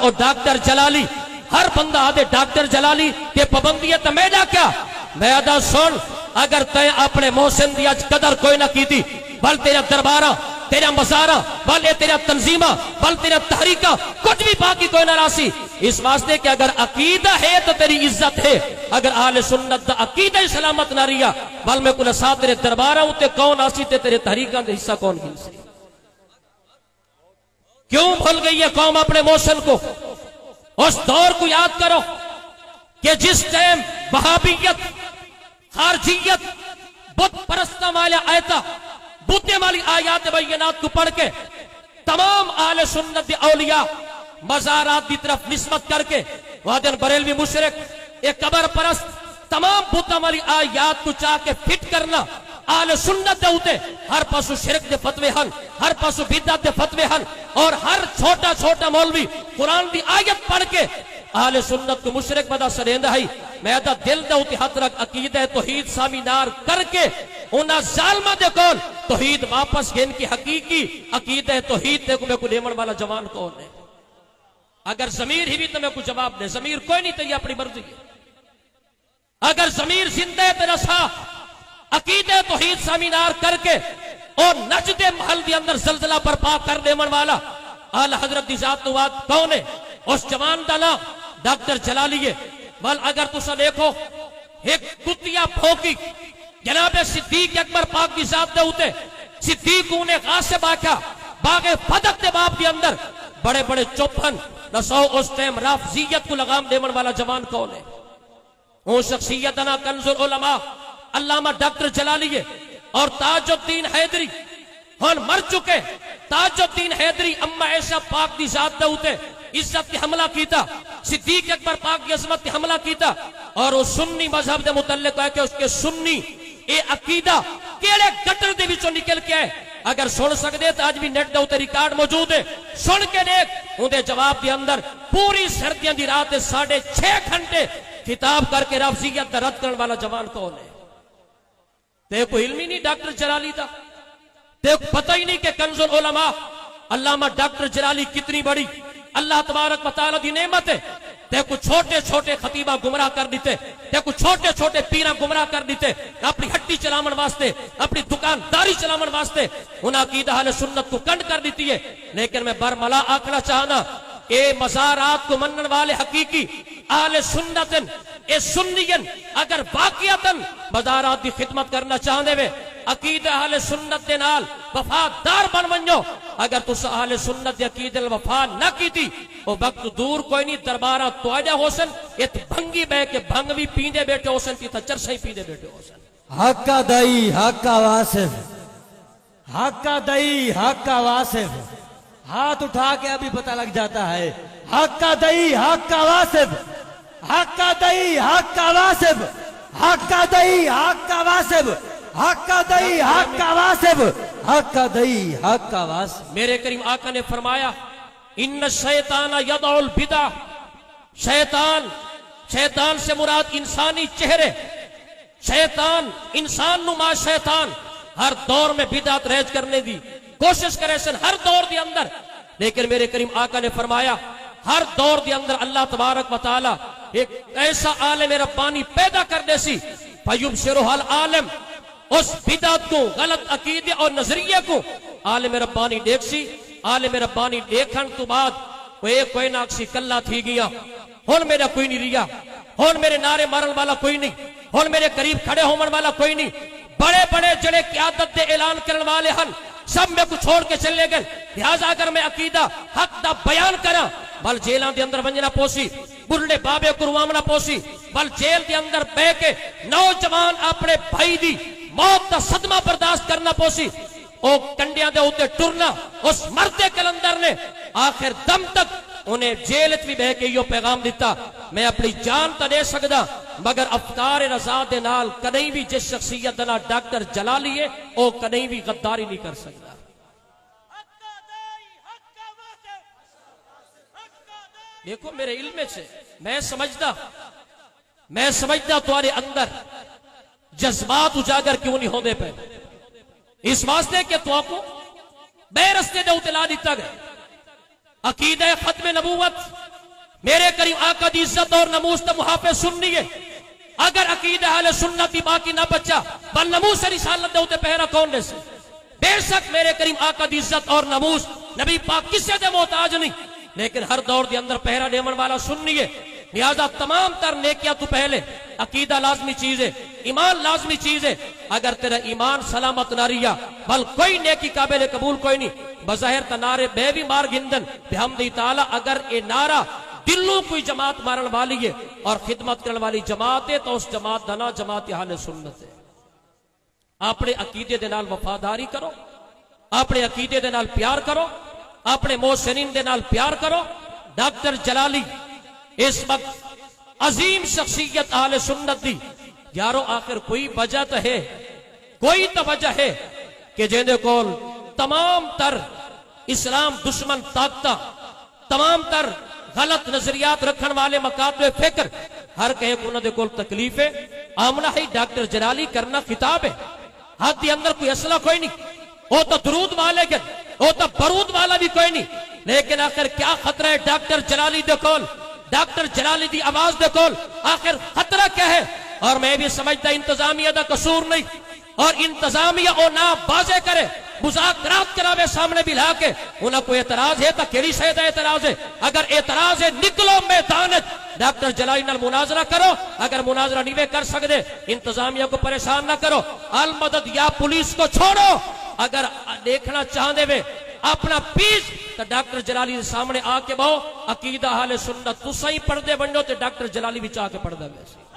और डॉक्टर जलाली हर बंदा आदे डॉक्टर जलाली ते पाबंदी है तो मेरा क्या मैं आदा सुन अगर तय अपने मोहसिन दी अज कदर कोई ना की थी बल तेरा दरबारा तेरा मजारा बल ये तेरा तंजीमा बल तेरा तहरीका कुछ भी बाकी कोई ना रासी इस वास्ते कि अगर अकीदा है तो तेरी इज्जत है अगर आले सुन्नत दा अकीदा ही सलामत ना रिया बल मैं कुल साथ तेरे दरबारा उते कौन आसी ते तेरे तहरीका दे हिस्सा कौन गिनसी क्यों भूल गई है कौम अपने मोहसिन को उस दौर को याद करो कि जिस टाइम वहाबियत खारजियत बुत परस्ता वाला आयता बुद्ध वाली आयात बैनात को पढ़ के तमाम आले सुन्नत औलिया मज़ारात की तरफ निस्बत करके वादन बरेलवी मुशरिक एक कबर परस्त तमाम बुद्ध वाली आयात को चाह के फिट करना आले सुन्नत उते हर पासों शिरक दे फतवे हन हर पासों बिदअत दे फतवे हन और हर छोटा छोटा मौलवी कुरान की आयत पढ़ के आले सुन्नत को मुशरिक बदा सरेंदा है मैं दा दिल दे उते हथ रख अकीदा तौहीद सामीनार करके उना जालमा दे कौन तौहीद वापस गेन की हकीकी अकीदा तौहीद दे को मैं को देवन वाला जवान कौन है अगर जमीर ही भी तो मैं को जवाब दे जमीर कोई नहीं चाहिए अपनी मर्जी अगर जमीर जिंदा है तेरा सा अकीदे तौहीद सामीनार करके और नजदे महल के अंदर जलजला बर्पा कर देवन वाला आला हजरत दी जात तो बात कौन है उस जवान का नाम डॉक्टर जलाली है बल अगर तुसा देखो एक कुतिया फोकी जनाबे सिद्दीक अकबर पाक की जात दे उते सिद्दीक उन्हें गासिब आख्या बागे फदक दे बाप के अंदर बड़े बड़े चौपन नसौ उस टाइम राफजियत को लगाम देवन वाला जवान कौन है वो शख्सियत ना कंजुल उलमा अल्लामा डॉक्टर जलाली है और ताजुद्दीन हैदरी हम मर चुके ताजुद्दीन हैदरी अम्मा ऐशा पाक की जात दे उते इज्जत की हमला कीता सिद्दीक अकबर पाक की अजमत की हमला कीता और वो सुन्नी मजहब दे मुतल्लिक है कि उसके सुन्नी ए अकीदा केड़े गटर दे विचों निकल के आए अगर सुन सकते तो आज भी नेट दे उते रिकॉर्ड मौजूद है सुन के देख उनके जवाब के अंदर पूरी सर्दियों की रात 6.5 घंटे खिताब करके राफजियत रद्द करने वाला जवान कौन है देखो इल्मी नहीं डॉक्टर जलाली था देखो पता ही नहीं कि कंजुल उलमा अल्लामा डॉक्टर जलाली कितनी बड़ी अल्लाह तबारक व तआला दी नेमत है देखो छोटे छोटे खतीबा गुमराह कर देते देखो छोटे छोटे पीरा गुमराह कर देते अपनी हट्टी चलावन वास्ते अपनी दुकानदारी चलावन वास्ते उन अकीदा अहले सुन्नत को कंड कर देती है लेकिन मैं बरमला आखना चाहना ए मज़ारात को मनन वाले हकीकी अहले सुन्नतन ए सुन्नियन अगर वाकईतन मज़ारात की खिदमत करना चाहते वे अकीदा अहले सुन्नत दे नाल वफादार बन वञो अगर तुस अहले सुन्नत दे अकीदे वफा न कीती ओ वक्त दूर कोई नहीं दरबारा तोजा होसन इत भंगी बह के भंग भी पींदे बैठे होसन ती चरसा ही पींदे बैठे होसन हक्का दई हक्का वासिफ हक्का दई हक्का वासिफ हाथ उठा के अभी पता लग जाता है हक्का दई हक्का वासिफ हक्का दई हक्का वासिफ हक्का दई हक्का वासिफ हक्का दई हक्का वासिफ हक्का दई हक्का वासिफ मेरे करीम आका ने फरमाया इन्न शैतान यदउल बिदा शैतान शैतान से मुराद इंसानी चेहरे शैतान इंसान नुमा शैतान हर दौर में बिदात रह करने की कोशिश करे हर दौर के अंदर लेकिन मेरे करीम आका ने फरमाया हर दौर के अंदर अल्लाह तबारक व तआला एक ऐसा आलिम रब्बानी पैदा कर देसी फयुबशिरुहल आलिम उस बिदात को गलत अकीदे और नजरिए को आलिम रब्बानी देखसी आलिम रब्बानी देखन तो बाद कोई नाक्सी कल्ला थी गया हुन मेरा कोई नहीं रिया हुन मेरे नारे मारन वाला कोई नहीं हुन मेरे करीब खड़े होने वाला कोई नहीं बड़े बड़े जड़े क़यादत दे ऐलान करने वाले हन सब मेरे को छोड़ के चले गए लिहाजा अगर मैं अकीदा हक दा बयान करा बल जेलों के अंदर वंजना पोसी बुढ़े बाबे को रुआवना पोसी बल जेल के अंदर बह के नौजवान अपने भाई दी मौत का सदमा बर्दाश्त करना पोसी ओ कंडिया दे उते टुरना उस मरदे कलंदर ने आखिर दम तक उन्हें जेल भी बह के यो पैगाम दिता मैं अपनी जान तो दे सकदा मगर अफकार रजा दे नाल कदई भी जिस शख्सियत दा डॉक्टर जलाली है ओ कदई भी गद्दारी नहीं कर सकता देखो मेरे इल्म से मैं समझदा तुम्हारे अंदर जज्बात उजागर क्यों नहीं होते पे इस वास्ते के तो बेरस्ते दे उतला दिता गया अकीदा खत्म नबूवत मेरे करीम आका दी इज्जत और नमूस तो मुहाफिज सुन्नी है। अगर अकीदा अहले सुन्नत दी बाकी ना बच्चा बल नमूस रिसालत दे उते पहरा कौन दे से। बेशक मेरे करीम आका दी इज्जत और नमूस नबी पाक किसे दे मोहताज नहीं, लेकिन हर दौर के अंदर पहरा देवन वाला सुन्नी है। लिहाजा तमाम तर नेकियां तू पहले, अकीदा लाजमी चीज है, ईमान लाजमी चीज है। अगर तेरा ईमान सलामत ना रिया बल कोई नेकी काबिल कबूल कोई नहीं। बज़ाहिर तनारे बे भी मार गिंदन बिहम्दी ताला, अगर ए नारा दिलों कोई जमात मारन वाली है और खिदमत करने वाली जमात है तो उस जमात का ना जमात अहले सुन्नत है। अपने अकीदे दे नाल वफादारी करो, अपने अकीदे दे नाल प्यार करो, अपने मोहसिनीन दे नाल प्यार करो। डॉक्टर जलाली इस वक्त अजीम शख्सियत अहले सुन्नत दी यारो, आखिर कोई वजह तो है, कोई तो वजह है कि जिंदे कोल तमाम तर इस्लाम दुश्मन ताकता, तमाम तर गलत नजरियात रखने वाले मकातबे फिक्र हर कहे को उन्होंने कोल तकलीफ है। आमना ही डॉक्टर जलाली करना खिताब है, हाथ के अंदर कोई असला कोई नहीं, वो तो दरूद वाले के, वो तो बरूद वाला भी कोई नहीं। लेकिन आखिर क्या खतरा है डॉक्टर जलाली दे कोल, डॉक्टर जलाली दी आवाज दे कोल, आखिर खतरा क्या है। और मैं भी समझता इंतजामिया का कसूर नहीं, और इंतजामिया ओ ना बाजे करे, मुज़ाकरात करावे सामने भी ला के। उन्हें कोई एतराज है तो केड़ी शय दा एतराज है। अगर एतराज है निकलो मैदान डॉक्टर जलाली नाल मुनाजरा करो। अगर मुनाजरा नहीं कर सकते इंतजामिया को परेशान ना करो, अल मदद या पुलिस को छोड़ो। अगर देखना चाहते वे अपना पीस तो डॉक्टर जलाली के सामने आके बहु, अकीदा अहले सुन्नत तुसा ही पढ़दे बनो तो डॉक्टर जलाली भी चाह के पढ़दा वैसे।